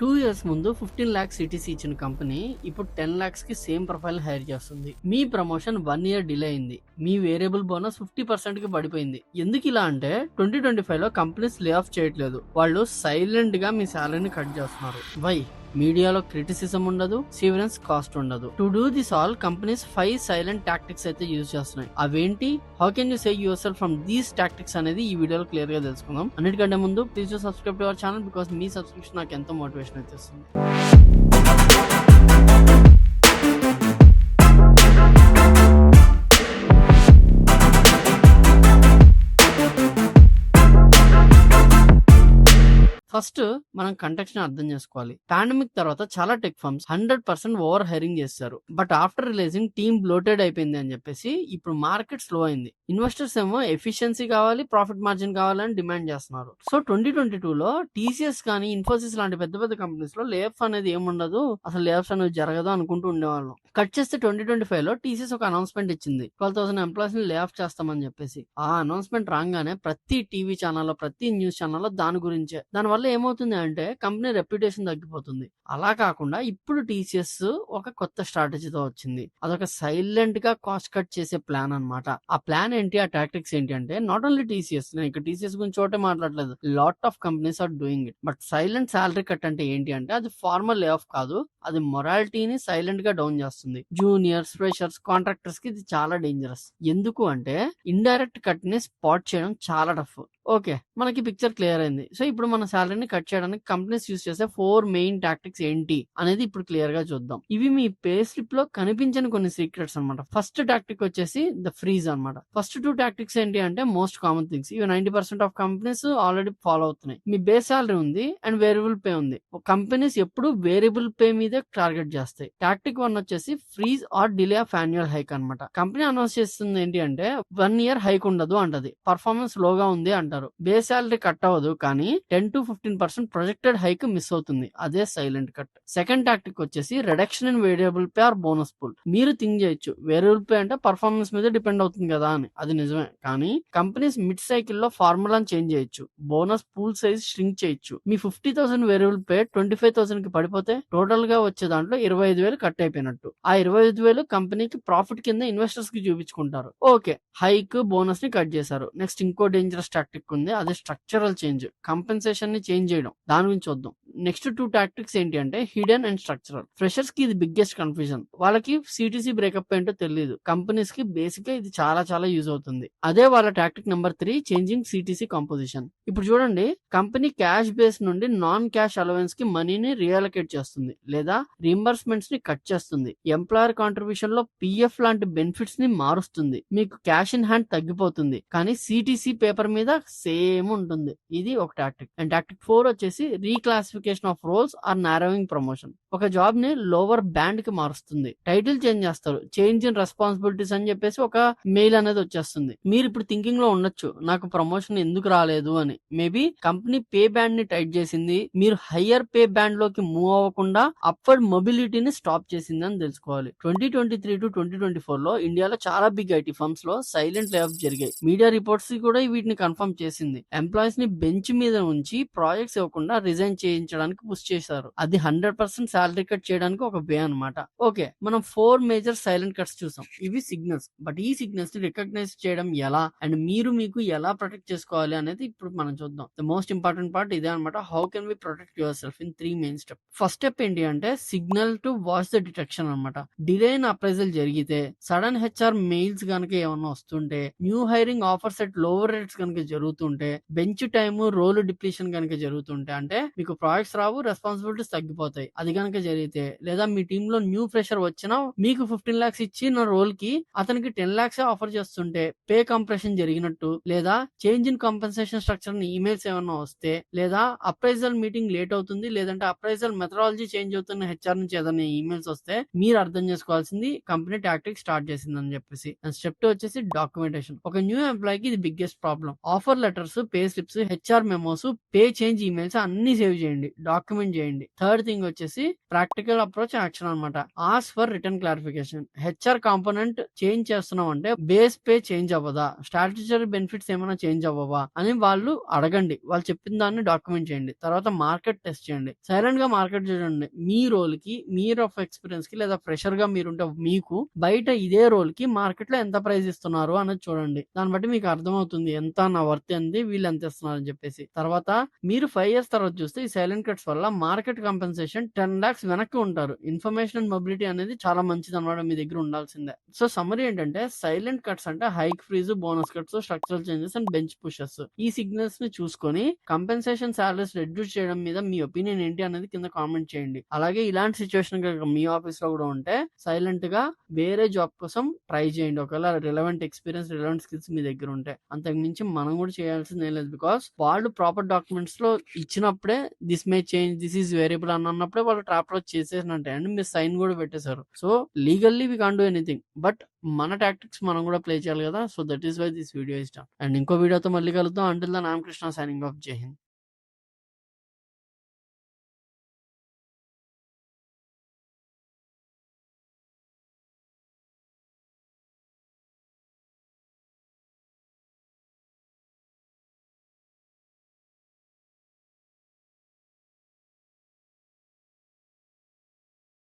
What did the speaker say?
2 years ముందు 15 lakhs CTC ఇచ్చిన company ఇప్పుడు 10 lakhs కి సేమ్ ప్రొఫైల్ హైర్ చేస్తుంది. మీ ప్రమోషన్ 1 ఇయర్ డిలే అయింది. మీ వేరియబుల్ బోనస్ 50% కి పడిపోయింది. ఎందుకు ఇలా అంటే 2025 లో కంపెనీస్ లే ఆఫ్ చేయట్లేదు. వాళ్ళు సైలెంట్ గా మీ సాలరీని కట్ చేస్తున్నారు. వై? మీడియాలో క్రిటిసిజం ఉండదు, సీవరెన్స్ కాస్ట్ ఉండదు. To do this all companies 5 silent tactics అయితే యూజ్ చేస్తున్నాయి. అవేంటి? How can you save your self from these tactics అనేది ఈ వీడియోలో క్లియర్ గా తెలుసుకుందాం. అన్నిటికంటే ముందు please subscribe to our channel, because me subscription నాకు ఎంతో మోటివేషన్ అయితే ఇస్తుంది. ఫస్ట్ మనం కంటెక్స్ట్ ని అర్థం చేసుకోవాలి. పాండమిక్ తర్వాత చాలా టెక్ ఫర్మ్స్ 100% ఓవర్ హైరింగ్ చేస్తారు. But after releasing team bloated అయిపోయింది అని చెప్పేసి ఇప్పుడు మార్కెట్ స్లో అయింది. ఇన్వెస్టర్స్ ఏమో ఎఫిషియన్సీ కావాలి, ప్రాఫిట్ మార్జిన్ కావాలని డిమాండ్ చేస్తున్నారు. సో 2022లో టీసీఎస్ కానీ ఇన్ఫోసిస్ లాంటి పెద్ద పెద్ద కంపెనీస్ లో లేఆఫ్స్ అనేది ఏముండదు, అసలు లేఆఫ్స్ అనేది జరగదు అనుకుంటూ ఉండేవాళ్ళం. కట్ చేస్తే 2025 లో టీసీఎస్ ఒక అనౌన్స్మెంట్ ఇచ్చింది, 12,000 ఎంప్లాయీస్ ని లే ఆఫ్ చేస్తామని చెప్పేసి. ఆ అనౌన్స్మెంట్ రాగానే ప్రతి టీవీ ఛానల్లో, ప్రతి న్యూస్ ఛానల్లో దాని గురించే. దానివల్ల ఏమవుతుంది అంటే కంపెనీ రెప్యుటేషన్ తగ్గిపోతుంది. అలా కాకుండా ఇప్పుడు టీసీఎస్ ఒక కొత్త స్ట్రాటజీతో వచ్చింది. అదొక సైలెంట్ గా కాస్ట్ కట్ చేసే ప్లాన్ అన్నమాట. ఆ ప్లాన్ ఏంటి, ఆ టాక్టిక్స్ ఏంటి అంటే నాట్ ఓన్లీ టీసీఎస్, నేను ఇక్కడ టీసీఎస్ గురించి చోటే మాట్లాడలేదు, lot of companies are doing it. But silent salary cut అంటే ఏంటి అంటే అది ఫార్మల్ లే ఆఫ్ కాదు, అది మొరాలిటీని సైలెంట్ గా డౌన్ చేస్తుంది. జూనియర్స్, ఫ్రెషర్స్, కాంట్రాక్టర్స్ కి ఇది చాలా డేంజరస్. ఎందుకు అంటే ఇండైరెక్ట్ కట్ ని స్పాట్ చేయడం చాలా టఫ్. ఓకే, మనకి పిక్చర్ క్లియర్ అయింది. సో ఇప్పుడు మన సాలరీని కట్ చేయడానికి కంపెనీస్ యూస్ చేసే 4 మెయిన్ టాక్టిక్స్ ఏంటి అనేది ఇప్పుడు క్లియర్ గా చూద్దాం. ఇవి మీ పే స్లిప్ లో కనిపించని కొన్ని సీక్రెట్స్ అన్నమాట. ఫస్ట్ టాక్టిక్ వచ్చేసి ద ఫ్రీజ్ అన్నమాట. ఫస్ట్ 2 టాక్టిక్స్ ఏంటి అంటే మోస్ట్ కామన్ థింగ్స్. ఇవి 90% ఆఫ్ కంపెనీస్ ఆల్రెడీ ఫాలో అవుతున్నాయి. మీ బేస్ సాలరీ ఉంది అండ్ వేరియబుల్ పే ఉంది. కంపెనీస్ ఎప్పుడు వేరియబుల్ పే మీదే టార్గెట్ చేస్తాయి. టాక్టిక్ 1 వచ్చేసి freeze or delay of annual hike అన్నమాట. కంపెనీ అనౌన్స్ చేస్తుంది ఏంటి అంటే 1 ఇయర్ హైక్ ఉండదు అంటది, పర్ఫార్మెన్స్ లోగా ఉంది అంటారు. బేస్ సాలరీ కట్ అవ్వదు, కానీ 10 to 15% ప్రొజెక్టెడ్ హైక్ మిస్ అవుతుంది. అదే సైలెంట్ కట్. సెకండ్ టాక్టిక్ వచ్చేసి reduction in variable pay or bonus pool. మీరు థింక్ చేయొచ్చు వేరియబుల్ పే అంటే పర్ఫార్మెన్స్ మీద డిపెండ్ అవుతుంది కదా అని. అది నిజమే, కానీ కంపెనీస్ మిడ్ సైకిల్ లో ఫార్ములాని చేంజ్ చేయొచ్చు, బోనస్ పూల్ సైజ్ ష్రింక్ చేయొచ్చు. మీ 50,000 వేరియబుల్ పే 25,000 కి పడిపోతే టోటల్ గా వచ్చే దాంట్లో 25,000 కట్ అయిపోయినట్టు. ఆ 25,000 కంపెనీకి ప్రాఫిట్ కింద ఇన్వెస్టర్స్ కి చూపించుకుంటారు. ఓకే, హైక్ బోనస్ ని కట్ చేశారు. నెక్స్ట్ ఇంకో డేంజరస్ టాక్టిక్ ఉంది, అదే స్ట్రక్చరల్ చేంజ్, కంపెన్సేషన్ ని చేంజ్ చేయడం. దాని గురించి చూద్దాం. నెక్స్ట్ 2 టాక్టిక్స్ ఏంటి అంటే హిడెన్ అండ్ స్ట్రక్చరల్. ఫ్రెషర్స్ కి ఇది బిగ్గెస్ట్ కన్ఫ్యూజన్. వాళ్ళకి సిటీసీ బ్రేకప్ ఏంటో తెలియదు. కంపెనీస్ కి బేసిక్ గా ఇది చాలా చాలా యూజ్ అవుతుంది. అదే వాళ్ళ tactic number 3, changing CTC composition. ఇప్పుడు చూడండి, కంపెనీ క్యాష్ బేస్ నుండి నాన్ క్యాష్ అలవెన్స్ కి మనీని రియలకేట్ చేస్తుంది, లేదా రీంబర్స్మెంట్స్ ని కట్ చేస్తుంది. ఎంప్లాయర్ కాంట్రిబ్యూషన్ లో పిఎఫ్ లాంటి బెనిఫిట్స్ ని మారుస్తుంది. మీకు క్యాష్ ఇన్ హ్యాండ్ తగ్గిపోతుంది, కానీ సిటీసీ పేపర్ మీద సేమ్ ఉంటుంది. ఇది ఒక టాక్టిక్. అండ్ టాక్టిక్ 4 వచ్చేసి reclassification of roles or narrowing promotion. ఒక జాబ్ ని లోవర్ బ్యాండ్ కి మారుస్తుంది. టైటిల్ చేంజ్ చేస్తారు, చేంజ్ ఇన్ రెస్పాన్సిబిలిటీస్ అని చెప్పేసి ఒక మెయిల్ అనేది వచ్చేస్తుంది. మీరు ఇప్పుడు థింకింగ్ లో ఉండొచ్చు, నాకు ప్రమోషన్ ఎందుకు రాలేదు అని. మేబీ కంపెనీ పే బ్యాండ్ ని టైట్ చేసింది, మీరు హయ్యర్ పే బ్యాండ్ లోకి మూవ్ అవ్వకుండా అప్వర్డ్ మొబిలిటీని స్టాప్ చేసింది అని తెలుసుకోవాలి. 2023 to 2024 లో ఇండియాలో చాలా బిగ్ ఐటీ ఫర్మ్స్ లో సైలెంట్ లే ఆఫ్ జరిగాయి. మీడియా రిపోర్ట్స్ కూడా వీటిని కన్ఫర్మ్ చేసింది. ఎంప్లాయీస్ ని బెంచ్ మీద ఉంచి ప్రాజెక్ట్స్ ఇవ్వకుండా రిజైన్ చేయించడానికి పుష్ చేశారు. అది 100% సాలరీ కట్ చేయడానికి ఒక వే అనమాట. ఓకే, మనం 4 మేజర్ సైలెంట్ కట్స్ చూసాం. ఇవి సిగ్నల్స్. బట్ ఈ సిగ్నల్స్ ని రికగ్నైజ్ చేయడం ఎలా అండ్ మీరు మీకు ఎలా ప్రొటెక్ట్ చేసుకోవాలి అనేది ఇప్పుడు మనం చూద్దాం. ద మోస్ట్ ఇంపార్టెంట్ పార్ట్ ఇదే అనమాట. How can we protect yourself in 3 main step. First step ఏంటి అంటే signal to watch the detection అనమాట. డిలే ఇన్ అప్రైజల్ జరిగితే, సడన్ హెచ్ఆర్ మెయిల్స్ కనుక ఏమన్నా వస్తుంటే, new hiring offers at lower rates కనుక జరుగుతుంటే, బెంచ్ టైమ్ రోల్ డిప్లీషన్ కనుక జరుగుతుంటే, అంటే మీకు ప్రాజెక్ట్స్ రావు, రెస్పాన్సిబిలిటీస్ తగ్గిపోతాయి, అది కనుక జరిగితే, లేదా మీ టీమ్ లో న్యూ ఫ్రెషర్ వచ్చినా మీకు 15 lakhs ఇచ్చిన రోల్ కి అతనికి 10 lakhs ఆఫర్ చేస్తుంటే పే కంప్రెషన్ జరిగినట్టు, లేదా change in compensation structure emails ఏమన్నా వస్తే, లేదా అప్రైజల్ మీటింగ్ లేట్ అవుతుంది, లేదంటే అప్రైజల్ మెథడాలజీ చేంజ్ అవుతున్న హెచ్ఆర్ నుంచి ఏదైనా ఈమెయిల్స్ వస్తే మీరు అర్థం చేసుకోవాల్సింది కంపెనీ టాక్టిక్ స్టార్ట్ చేసింది అని చెప్పేసి. అండ్ స్టెప్ 2 వచ్చేసి డాక్యుమెంటేషన్. ఒక న్యూ ఎంప్లాయీకి ఇది biggest problem. Offer letters, pay slips, HR memos, pay change emails అన్ని సేవ్ చేయండి, డాక్యుమెంట్ చేయండి. థర్డ్ థింగ్ వచ్చేసి ప్రాక్టికల్ అప్రోచ్ యాక్షన్ అనమాట. Ask for return clarification. HR component change చేస్తున్నాం అంటే బేస్ పే చేంజ్ అవ్వదా, స్టాట్యూటరీ బెనిఫిట్స్ ఏమైనా చేంజ్ అవ్వవా అని వాళ్ళు అడగండి. వాళ్ళు చెప్పిన దాన్ని డాక్యుమెంట్ చేయండి. తర్వాత మార్కెట్ టెస్ట్ చేయండి. సైలెంట్ గా మార్కెట్ చూడండి. మీ రోల్ కి, మీరు ఆఫ్ ఎక్స్పీరియన్స్ కి లేదా ఫ్రెషర్ గా మీరుంటే మీకు బయట ఇదే రోల్ కి మార్కెట్ లో ఎంత ప్రైస్ ఇస్తున్నారు అన్నది చూడండి. దాన్ని బట్టి మీకు అర్థమవుతుంది ఎంత నా వర్త్ అంది, వీళ్ళు ఎంత ఇస్తున్నారు అని చెప్పేసి. తర్వాత మీరు 5 years తర్వాత చూస్తే ఈ సైలెంట్ కట్స్ వల్ల మార్కెట్ కంపెన్సేషన్ 10 lakhs వెనక్కి ఉంటారు. ఇన్ఫర్మేషన్ అండ్ మొబిలిటీ అనేది చాలా మంచిది అనమాట, మీ దగ్గర ఉండాల్సిందే. సో సమ్మరీ ఏంటంటే సైలెంట్ కట్స్ అంటే hike freeze, bonus cuts, structural changes and bench pushes. ఈ సిగ్నల్స్ ని చూసుకొని కంపెన్సేషన్ సాలరీస్ రెడ్యూస్ చేయడం మీద మీ ఒపీనియన్ ఏంటి అనేది కింద కామెంట్ చేయండి. అలాగే ఇలాంటి సిచ్యువేషన్ కనుక మీ ఆఫీస్ లో కూడా ఉంటే సైలెంట్ గా వేరే జాబ్ కోసం ట్రై చేయండి. ఒకవేళ రిలవెంట్ ఎక్స్పీరియన్స్, రిలవెంట్ స్కిల్స్ మీ దగ్గర ఉంటే. అంతకు మించి మనం కూడా చేయాల్సింది ఏం లేదు. బికాస్ వాళ్ళు ప్రాపర్ డాక్యుమెంట్స్ లో ఇచ్చినప్పుడే this may change, this is variable అని అన్నప్పుడే వాళ్ళు ట్రాప్ లో చేసేసినట్టే అండ్ మీరు సైన్ కూడా పెట్టేశారు. So legally we can do anything. But మన టాక్టిక్స్ మనం కూడా ప్లే చేయాలి కదా. So that is why this video is done. And ఇంకో వీడియోతో మళ్ళీ కలుద్దాం. Until then I am Krishna signing off. జై హింద్.